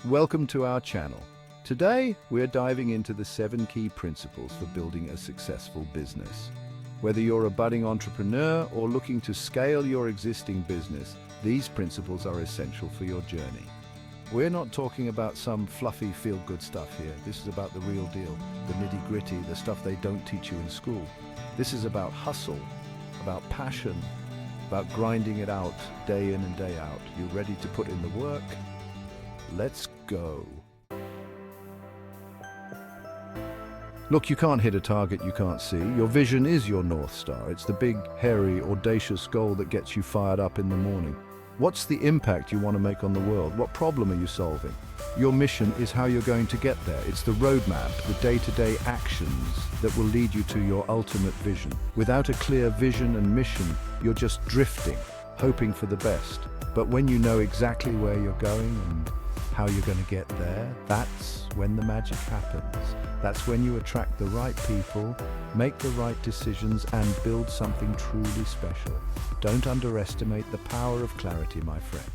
Welcome to our channel. Today, we're diving into the 7 key principles for building a successful business. Whether you're a budding entrepreneur or looking to scale your existing business, these principles are essential for your journey. We're not talking about some fluffy feel-good stuff here. This is about the real deal, the nitty-gritty, the stuff they don't teach you in school. This is about hustle, about passion, about grinding it out day in and day out. You ready to put in the work? Let's go. Look, you can't hit a target you can't see. Your vision is your North Star. It's the big, hairy, audacious goal that gets you fired up in the morning. What's the impact you want to make on the world? What problem are you solving? Your mission is how you're going to get there. It's the roadmap, the day-to-day actions that will lead you to your ultimate vision. Without a clear vision and mission, you're just drifting, hoping for the best. But when you know exactly where you're going and how you're going to get there, that's when the magic happens. That's when you attract the right people, make the right decisions, and build something truly special. Don't underestimate the power of clarity, my friends.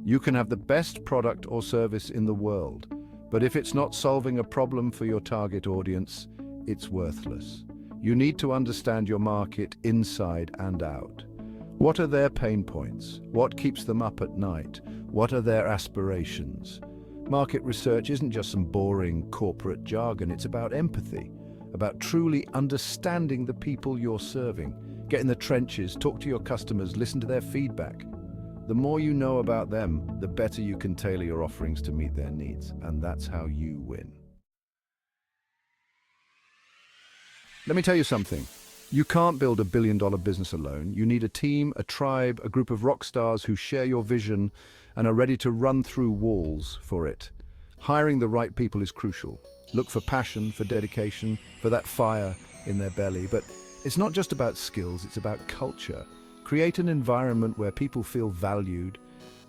You can have the best product or service in the world, but if it's not solving a problem for your target audience, it's worthless. You need to understand your market inside and out. What are their pain points? What keeps them up at night? What are their aspirations? Market research isn't just some boring corporate jargon. It's about empathy, about truly understanding the people you're serving. Get in the trenches, talk to your customers, listen to their feedback. The more you know about them, the better you can tailor your offerings to meet their needs, and that's how you win. Let me tell you something. You can't build a billion-dollar business alone. You need a team, a tribe, a group of rock stars who share your vision and are ready to run through walls for it. Hiring the right people is crucial. Look for passion, for dedication, for that fire in their belly. But it's not just about skills, it's about culture. Create an environment where people feel valued,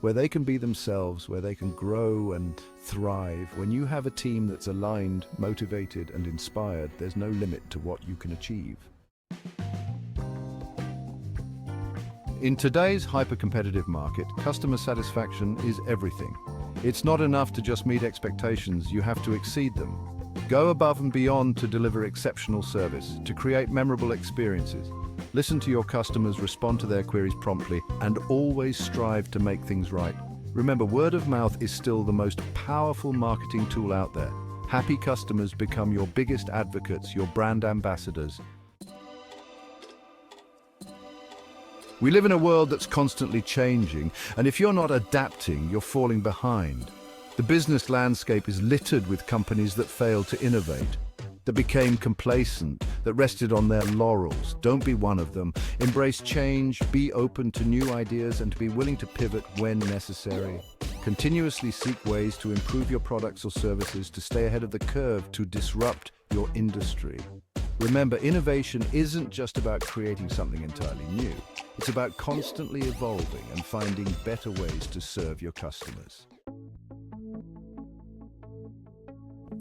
where they can be themselves, where they can grow and thrive. When you have a team that's aligned, motivated, and inspired, there's no limit to what you can achieve. In today's hyper-competitive market, customer satisfaction is everything. It's not enough to just meet expectations, you have to exceed them. Go above and beyond to deliver exceptional service, to create memorable experiences. Listen to your customers, respond to their queries promptly, and always strive to make things right. Remember, word of mouth is still the most powerful marketing tool out there. Happy customers become your biggest advocates, your brand ambassadors. We live in a world that's constantly changing, and if you're not adapting, you're falling behind. The business landscape is littered with companies that failed to innovate, that became complacent, that rested on their laurels. Don't be one of them. Embrace change, be open to new ideas, and be willing to pivot when necessary. Continuously seek ways to improve your products or services, to stay ahead of the curve, to disrupt your industry. Remember, innovation isn't just about creating something entirely new. It's about constantly evolving and finding better ways to serve your customers.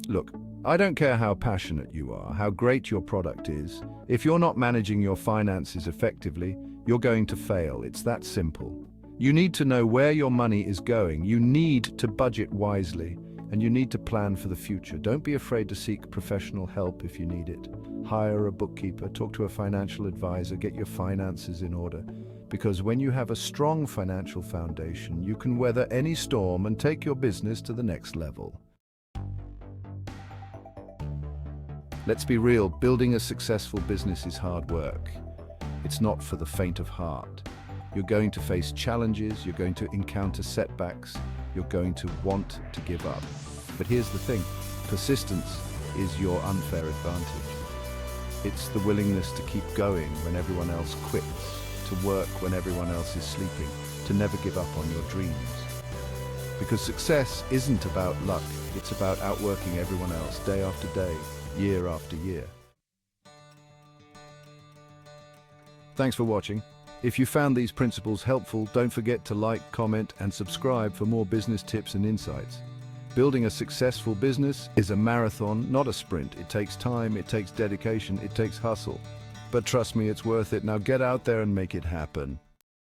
Look, I don't care how passionate you are, how great your product is. If you're not managing your finances effectively, you're going to fail. It's that simple. You need to know where your money is going. You need to budget wisely, and you need to plan for the future. Don't be afraid to seek professional help if you need it. Hire a bookkeeper, talk to a financial advisor, get your finances in order. Because when you have a strong financial foundation, you can weather any storm and take your business to the next level. Let's be real, building a successful business is hard work. It's not for the faint of heart. You're going to face challenges, you're going to encounter setbacks, you're going to want to give up. But here's the thing, persistence is your unfair advantage. It's the willingness to keep going when everyone else quits, to work when everyone else is sleeping, to never give up on your dreams. Because success isn't about luck, it's about outworking everyone else day after day, year after year. Thanks for watching. If you found these principles helpful, don't forget to like, comment, and subscribe for more business tips and insights. Building a successful business is a marathon, not a sprint. It takes time, it takes dedication, it takes hustle. But trust me, it's worth it. Now get out there and make it happen.